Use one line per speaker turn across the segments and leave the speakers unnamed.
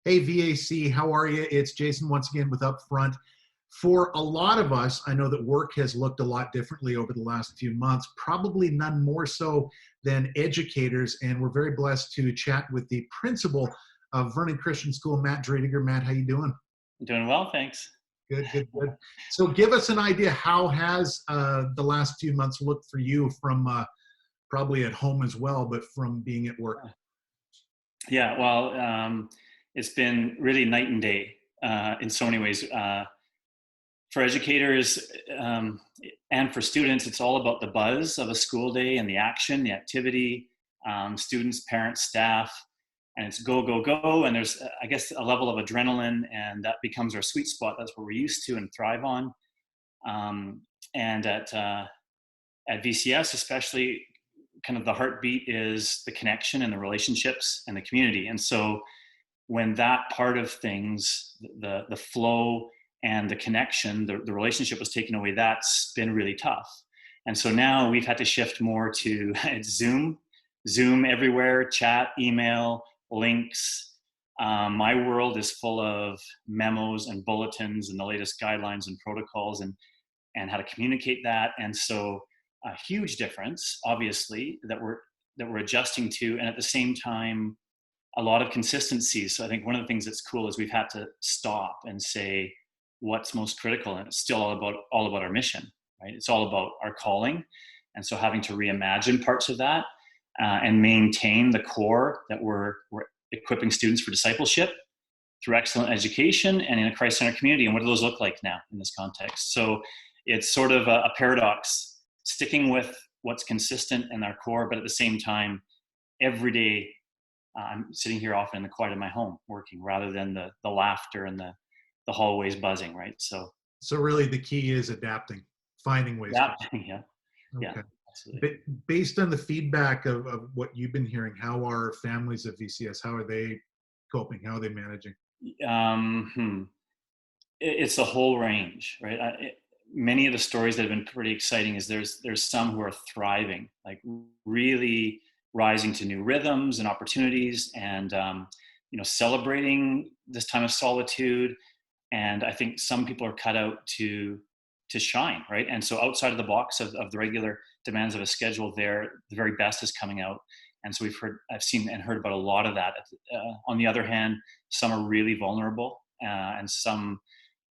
Hey, VAC, how are you? It's Jason once again with UpFront. For a lot of us, I know that work has looked a lot differently over the last few months, probably none more so than educators, and we're very blessed to chat with the principal of Vernon Christian School, Matt Driediger. Matt, how you doing?
Doing well, thanks.
Good, good, good. So give us an idea, how has the last few months looked for you from probably at home as well, but from being at work?
Yeah, well, it's been really night and day in so many ways. For educators and for students, it's all about the buzz of a school day and the action, the activity, students, parents, staff, and it's go, go, go. And there's, I guess, a level of adrenaline, and that becomes our sweet spot. That's what we're used to and thrive on. And at VCS, especially, kind of the heartbeat is the connection and the relationships and the community. And so when that part of things, the flow and the connection, the relationship was taken away, that's been really tough. And so now we've had to shift more to Zoom everywhere, chat, email, links. My world is full of memos and bulletins and the latest guidelines and protocols and how to communicate that. And so a huge difference, obviously, that we're adjusting to, and at the same time, a lot of consistency. So I think one of the things that's cool is we've had to stop and say what's most critical, and it's still all about our mission, right? It's all about our calling, and so having to reimagine parts of that and maintain the core that we're equipping students for discipleship through excellent education and in a Christ-centered community. And what do those look like now in this context? So it's sort of a paradox, sticking with what's consistent in our core, but at the same time, every day I'm sitting here often in the quiet of my home working, rather than the laughter and the hallways buzzing, right? So
really the key is adapting, finding ways to.
yeah, yeah,
Okay.
absolutely.
Based on the feedback of what you've been hearing, how are families at VCS, how are they coping? How are they managing?
It's a whole range, right? Many of the stories that have been pretty exciting is there's some who are thriving, like really rising to new rhythms and opportunities, and celebrating this time of solitude. And I think some people are cut out to shine, right? And so outside of the box of the regular demands of a schedule, the very best is coming out. And so I've seen and heard about a lot of that. On the other hand, some are really vulnerable, and some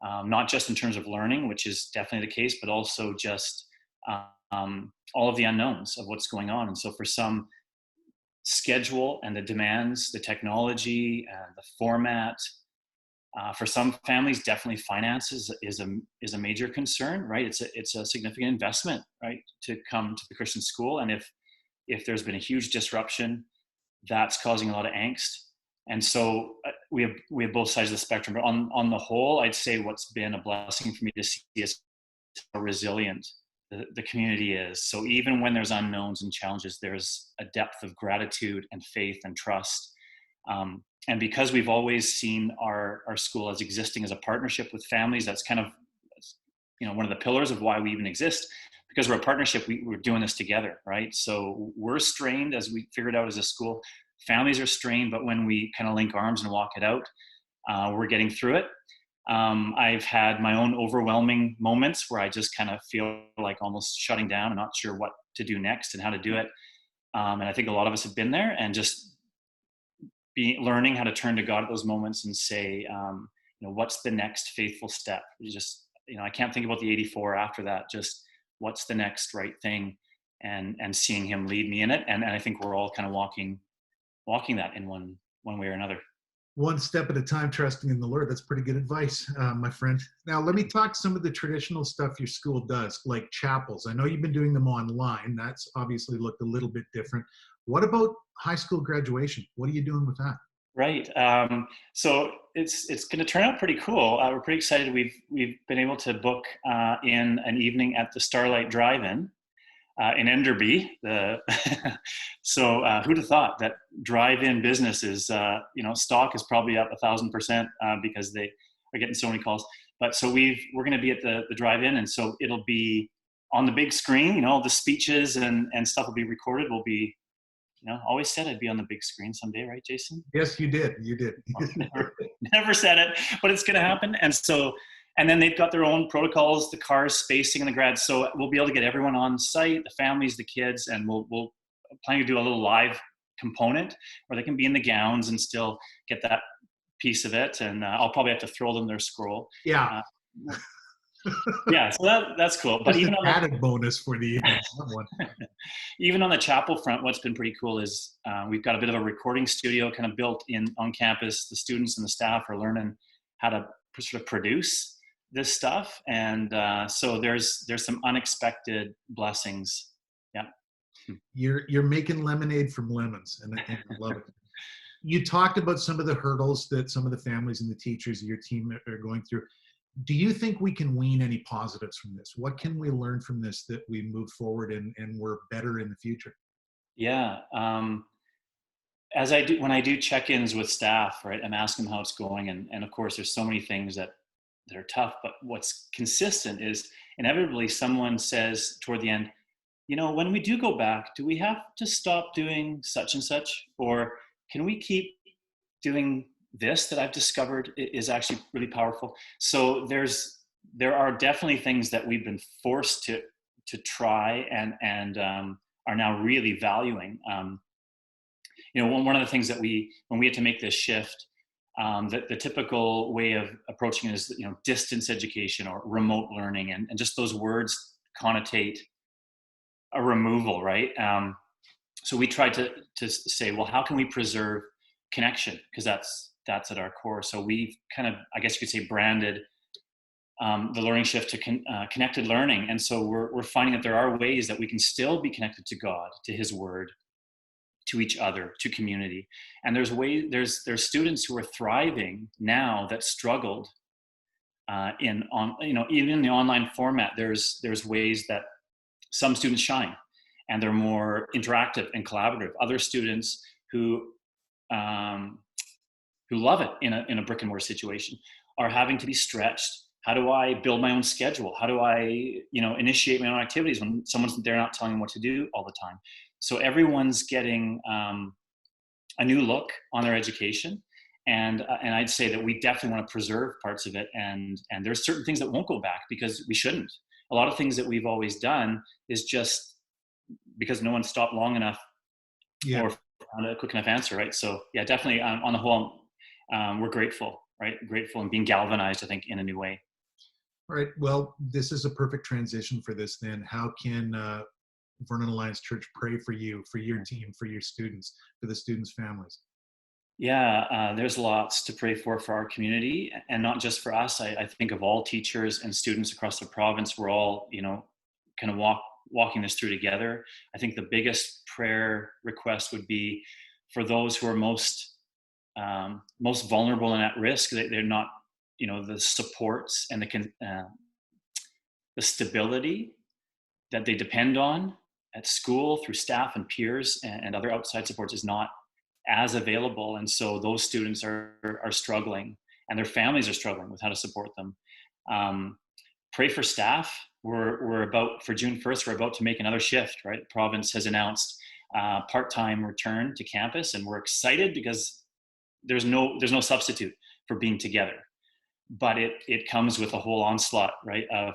not just in terms of learning, which is definitely the case, but also just all of the unknowns of what's going on. And so for some, schedule and the demands, the technology and the format. For some families, definitely finances is a major concern, right? It's a significant investment, right, to come to the Christian school. And if there's been a huge disruption, that's causing a lot of angst. And so we have both sides of the spectrum. But on the whole, I'd say what's been a blessing for me to see is how resilient the community is. So even when there's unknowns and challenges, there's a depth of gratitude and faith and trust. And because we've always seen our school as existing as a partnership with families, that's kind of one of the pillars of why we even exist. Because we're a partnership, we're doing this together, right? So we're strained as we figured out as a school. Families are strained, but when we kind of link arms and walk it out, we're getting through it. I've had my own overwhelming moments where I just kind of feel like almost shutting down and not sure what to do next and how to do it. And I think a lot of us have been there, and just learning how to turn to God at those moments and say, what's the next faithful step? I can't think about the 84 after that. Just what's the next right thing, and seeing Him lead me in it. And I think we're all kind of walking that in one way or another.
One step at a time, trusting in the Lord. That's pretty good advice, my friend. Now, let me talk some of the traditional stuff your school does, like chapels. I know you've been doing them online. That's obviously looked a little bit different. What about high school graduation? What are you doing with that?
Right. So it's going to turn out pretty cool. We're pretty excited. We've been able to book in an evening at the Starlight Drive-In in Enderby. So who'd have thought that drive-in business is, stock is probably up 1,000% because they are getting so many calls. But so we're going to be at the drive-in, and so it'll be on the big screen. The speeches and stuff will be recorded. We'll be always said I'd be on the big screen someday, right, Jason?
Yes, you did. You did.
Never said it, but it's going to happen. And then they've got their own protocols, the cars spacing in the grad. So we'll be able to get everyone on site, the families, the kids, and we'll plan to do a little live component where they can be in the gowns and still get that piece of it. And I'll probably have to throw them their scroll.
Yeah.
Yeah, so that's cool. But even
an added bonus for the someone.
Even on the chapel front, what's been pretty cool is we've got a bit of a recording studio kind of built in on campus. The students and the staff are learning how to sort of produce this stuff, and so there's some unexpected blessings. Yeah,
you're making lemonade from lemons, and I love it. You talked about some of the hurdles that some of the families and the teachers of your team are going through. Do you think we can wean any positives from this? What can we learn from this that we move forward and we're better in the future?
Yeah. When I do check-ins with staff, right, I'm asking them how it's going. And of course, there's so many things that are tough, but what's consistent is inevitably someone says toward the end, when we do go back, do we have to stop doing such and such? Or can we keep doing this that I've discovered is actually really powerful? So there are definitely things that we've been forced to try and are now really valuing. One of the things that when we had to make this shift, the typical way of approaching it is distance education or remote learning, and just those words connotate a removal, right? So we tried to say, well, how can we preserve connection? Because that's at our core. So we've kind of, I guess you could say, branded the learning shift to connected learning. And so we're finding that there are ways that we can still be connected to God, to His Word, to each other, to community. And there's students who are thriving now that struggled even in the online format. There's ways that some students shine and they're more interactive and collaborative. Other students who love it in a brick and mortar situation are having to be stretched. How do I build my own schedule? How do I, initiate my own activities when they're not telling them what to do all the time? So everyone's getting a new look on their education. And I'd say that we definitely want to preserve parts of it. And there's certain things that won't go back because we shouldn't. A lot of things that we've always done is just because no one stopped long enough or found a quick enough answer, right? So yeah, definitely on the whole, we're grateful, right? Grateful and being galvanized, I think, in a new way.
All right. Well, this is a perfect transition for this then. How can Vernon Alliance Church pray for you, for your team, for your students, for the students' families?
Yeah, there's lots to pray for our community, and not just for us. I think of all teachers and students across the province. We're all, kind of walking this through together. I think the biggest prayer request would be for those who are most vulnerable and at risk. They're not, the supports and the stability that they depend on at school through staff and peers and other outside supports is not as available. And so those students are struggling, and their families are struggling with how to support them. Pray for staff. We're about, for June 1st, we're about to make another shift, right? The province has announced part-time return to campus, and we're excited because there's no substitute for being together. But it comes with a whole onslaught, right, of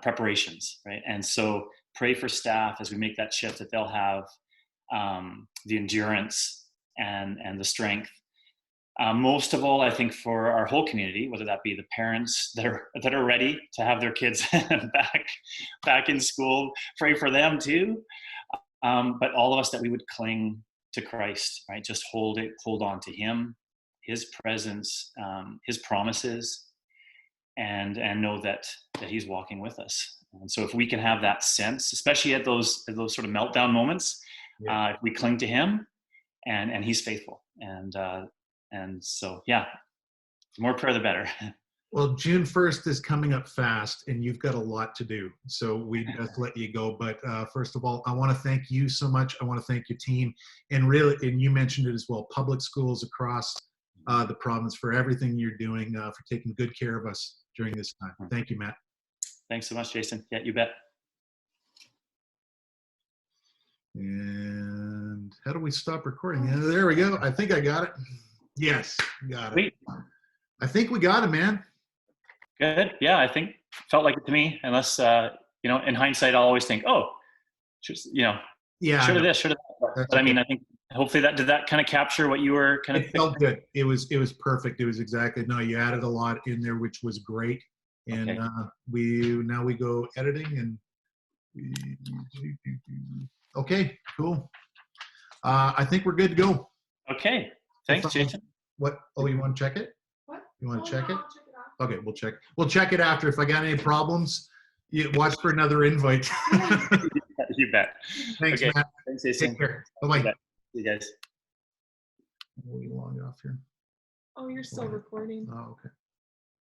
preparations, right? And so pray for staff as we make that shift, that they'll have the endurance and the strength. Most of all, I think for our whole community, whether that be the parents that are ready to have their kids back in school, pray for them too. But all of us, that we would cling to Christ, right? Just hold on to Him, His presence, His promises, and know that He's walking with us. And so if we can have that sense, especially at those sort of meltdown moments, if we cling to Him, and He's faithful. And so, yeah, the more prayer, the better.
Well, June 1st is coming up fast, and you've got a lot to do. So we just let you go. But first of all, I want to thank you so much. I want to thank your team. And you mentioned it as well, public schools across the province, for everything you're doing, for taking good care of us during this time. Thank you, Matt.
Thanks so much, Jason. Yeah, you bet.
And How do we stop recording? There we go. I think I got it. Yes, got it.
Sweet.
I think we got it, man.
Good. Yeah, I think felt like it to me. Unless in hindsight, I'll always think, oh,
Yeah.
should have this, should have that. But
okay.
I mean, I think hopefully did that kind of capture what you were kind of.
It felt good. It was perfect. It was exactly. No, you added a lot in there, which was great. And
Okay.
we go editing and. Okay, cool. I think we're good to go.
Okay. Thanks, Jason.
What? Oh, you want to check it?
What?
You want to check
no,
it?
I'll check it out.
Okay, we'll check. We'll check it after. If I got any problems, you watch for another invite.
You bet.
Thanks,
Okay.
Matt.
Thanks, Jason.
Take care. Bye-bye.
See you guys.
We'll log off here.
Oh, you're still recording.
Oh, okay.